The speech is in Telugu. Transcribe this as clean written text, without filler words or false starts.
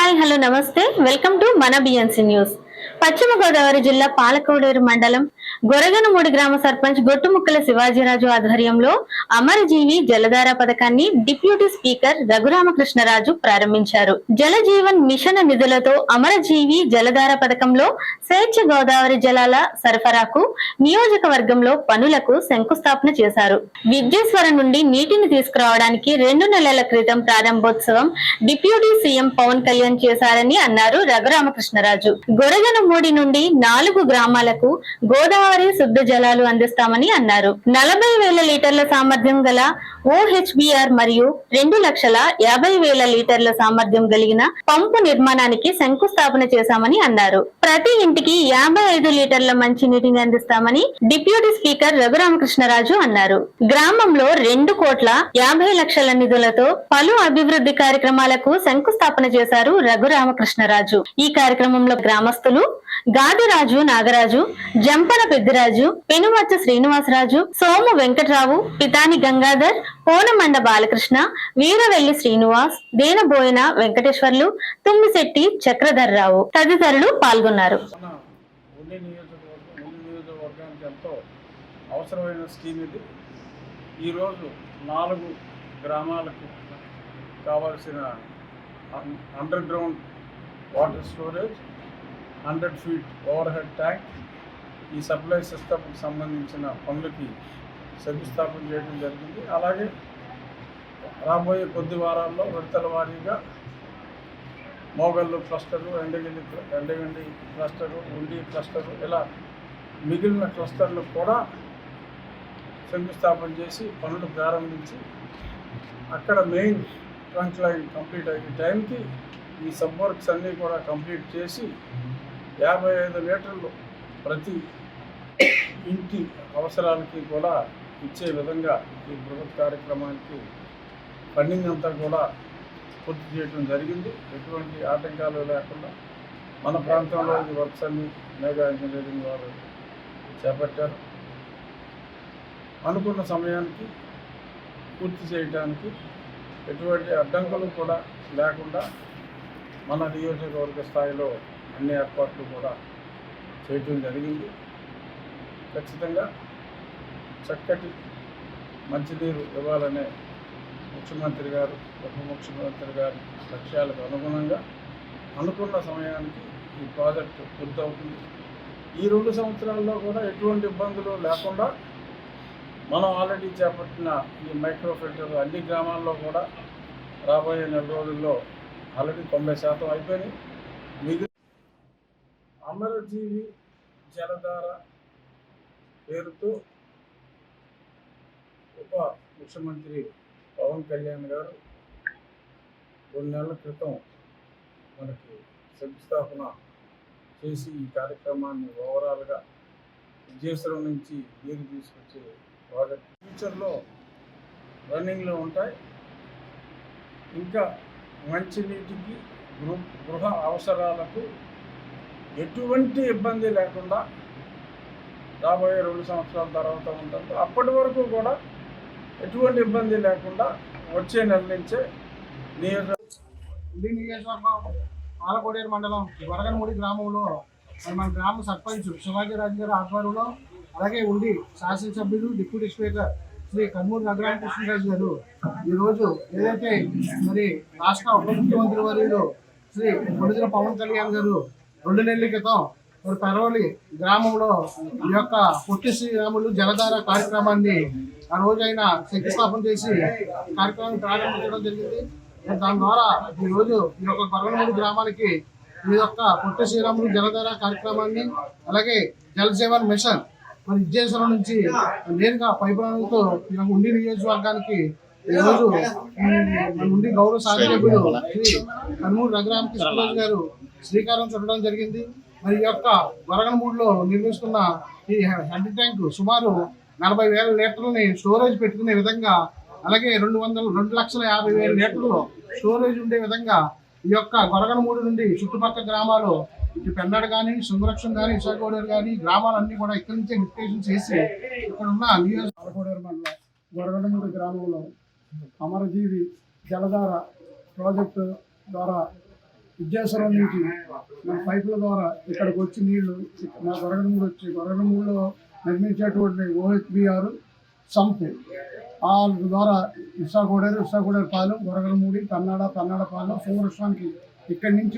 హాయ్ హలో నమస్తే వెల్కమ్ టు మన బిఎన్సి న్యూస్. పశ్చిమ గోదావరి జిల్లా పాలకోడేరు మండలం గొరగనమూడి గ్రామ సర్పంచ్ గొట్టుముక్కల శివాజీరాజు ఆధ్వర్యంలో అమరజీవి జలధార పథకాన్ని డిప్యూటీ స్పీకర్ రఘురామకృష్ణరాజు ప్రారంభించారు. జలజీవన్ మిషన్ నిధులతో అమరజీవి జలధార పథకంలో స్వేచ్ఛ గోదావరి జలాల సరఫరాకు నియోజకవర్గంలో పనులకు శంకుస్థాపన చేశారు. విద్యేశ్వరం నుండి నీటిని తీసుకురావడానికి 2 నెలల క్రితం ప్రారంభోత్సవం డిప్యూటీ సీఎం పవన్ కళ్యాణ్ చేశారని అన్నారు రఘురామకృష్ణరాజు. గొరగనమూడి నుండి 4 గ్రామాలకు గోదావరి శుద్ధ జలాలు అందిస్తామని అన్నారు. 40,000 లీటర్ల సామర్థ్యం గల ఓహెచ్బిఆర్ మరియు 2,50,000 లీటర్ల సామర్థ్యం కలిగిన పంపు నిర్మాణానికి శంకుస్థాపన చేశామని అన్నారు. ప్రతి ఇంటికి 55 లీటర్ల మంచినీటిని అందిస్తామని డిప్యూటీ స్పీకర్ రఘురామకృష్ణరాజు అన్నారు. గ్రామంలో 2,50,00,000 నిధులతో పలు అభివృద్ధి కార్యక్రమాలకు శంకుస్థాపన చేశారు రఘురామకృష్ణరాజు. ఈ కార్యక్రమంలో గ్రామస్తులు గాదిరాజు నాగరాజు, జంపన పెద్దిరాజు, పెనుమచ్చ శ్రీనివాసరాజు, సోము వెంకట్రావు, పితాని గంగాధర్, పోనమండ బాలకృష్ణ, వీరవెల్లి శ్రీనివాస్, దేనబోయిన వెంకటేశ్వర్లు, తుమ్మిశెట్టి చక్రధర్రావు తదితరులు పాల్గొన్నారు. అవసరమైన స్కీమ్ ఇది. ఈరోజు 4 గ్రామాలకు కావాల్సిన under ground water storage, 100 feet over head tank, ఈ సప్లై సిస్టమ్కి సంబంధించిన పనులకి శంకుస్థాపన చేయడం జరిగింది. అలాగే రాబోయే కొద్ది వారాల్లో విడతల వారీగా మోగల్లు క్లస్టరు, ఎండగండి క్లస్టరు, ఉండి క్లస్టరు, ఇలా మిగిలిన క్లస్టర్లకు కూడా శంకుస్థాపన చేసి పనులు ప్రారంభించి అక్కడ మెయిన్ ట్రంక్ లైన్ కంప్లీట్ అయ్యే టైంకి ఈ సబ్ వర్క్స్ అన్నీ కూడా కంప్లీట్ చేసి 55 లీటర్లు ప్రతి ఇంటి అవసరాలకి కూడా ఇచ్చే విధంగా ఈ బృహత్ కార్యక్రమానికి ఫండింగ్ అంతా కూడా పూర్తి చేయడం జరిగింది. ఎటువంటి ఆటంకాలు లేకుండా మన ప్రాంతంలో ఈ వర్క్స్ అన్ని మెగా ఇంజనీరింగ్ వారు చేపట్టారు. అనుకున్న సమయానికి పూర్తి చేయడానికి ఎటువంటి అడ్డంకులు కూడా లేకుండా మన నియోజకవర్గ స్థాయిలో అన్ని ఏర్పాట్లు కూడా చేయటం జరిగింది. ఖచ్చితంగా చక్కటి మంచినీరు ఇవ్వాలనే ముఖ్యమంత్రి గారు, ఉప ముఖ్యమంత్రి గారి లక్ష్యాలకు అనుగుణంగా అనుకున్న సమయానికి ఈ ప్రాజెక్టు పూర్తవుతుంది. ఈ 2 సంవత్సరాల్లో కూడా ఎటువంటి ఇబ్బందులు లేకుండా మనం ఆల్రెడీ చేపట్టిన ఈ మైక్రో ఫిల్టర్ అన్ని గ్రామాల్లో కూడా రాబోయే 4 రోజుల్లో ఆల్రెడీ 90% అయిపోయినాయి. మిగిలిన అమరజీవి జలధార పేరుతో ఉప ముఖ్యమంత్రి పవన్ కళ్యాణ్ గారు 2 నెలల క్రితం మనకి శంకుస్థాపన చేసి ఈ కార్యక్రమాన్ని ఓవరాల్గా విజయశ్వరం నుంచి నీరు తీసుకొచ్చే ప్రాజెక్ట్ ఫ్యూచర్లో రన్నింగ్లో ఉంటాయి. ఇంకా మంచినీటికి గృహ అవసరాలకు ఎటువంటి ఇబ్బంది లేకుండా రాబోయే 2 సంవత్సరాల తర్వాత ఉంటుంది. అప్పటి వరకు కూడా ఎటువంటి ఇబ్బంది లేకుండా వచ్చే నెల నుంచే నియోజకవర్గం పాలకోడేరు మండలం గొరగనమూడి గ్రామంలో మన గ్రామ సర్పంచ్ శివాజీరాజు గారి ఆధ్వర్యంలో, అలాగే ఉండి శాసనసభ్యులు డిప్యూటీ స్పీకర్ శ్రీ కన్మూరి రఘురామకృష్ణరాజు గారు ఈరోజు ఏదైతే మరి రాష్ట్ర ఉప ముఖ్యమంత్రి వర్యులు శ్రీ కొడుదల పవన్ కళ్యాణ్ గారు 2 నెలల క్రితం మరి పెరవలి గ్రామంలో ఈ యొక్క పొట్టి శ్రీరాములు జలధార కార్యక్రమాన్ని ఆ రోజు ఆయన శంకుస్థాపన చేసి కార్యక్రమాన్ని ప్రారంభించడం జరిగింది. దాని ద్వారా ఈరోజు ఈ యొక్క గొరగనమూడి గ్రామానికి ఈ యొక్క పొట్టి శ్రీరాములు జలధార కార్యక్రమాన్ని, అలాగే జలజీవన్ మిషన్ మరి విజయశ్వరం నుంచి నేరుగా పైపులతో ఉండి నియోజకవర్గానికి ఈరోజు ఉండి గౌరవ శాసనసభ్యులు శ్రీ కన్మూరి రఘురామకృష్ణరాజు గారు శ్రీకారం చుట్టడం జరిగింది. మరి ఈ యొక్క గొరగనమూడిలో నిర్మిస్తున్న ఈ హెడ్ ట్యాంక్ సుమారు 40,000 లీటర్లని స్టోరేజ్ పెట్టుకునే విధంగా, అలాగే 2,50,000 లీటర్లు స్టోరేజ్ ఉండే విధంగా ఈ యొక్క గొరగనమూడి నుండి చుట్టుపక్కల గ్రామాలు ఇటు పెన్నాడు కానీ, సుందరక్షం కానీ, విశాఖోడేరు కానీ గ్రామాలన్నీ కూడా ఇక్కడి నుంచే లిఫ్టేషన్ చేసి ఇక్కడ ఉన్న నియోజకవర్గం మండలం గొరగనమూడి గ్రామంలో అమరజీవి జలధార ప్రాజెక్టు ద్వారా విద్యాసరం నుంచి మన పైపుల ద్వారా ఇక్కడికి వచ్చి నీళ్లు మా గొరగనమూడి వచ్చి గొరగనమూడిలో నిర్మించేటువంటి OHBR సంప్ ఆ ద్వారా ఇసాగూడేరు పాలెం గొరగనమూడి పన్నాడ పాలెం సోమరస్వానికి ఇక్కడి నుంచి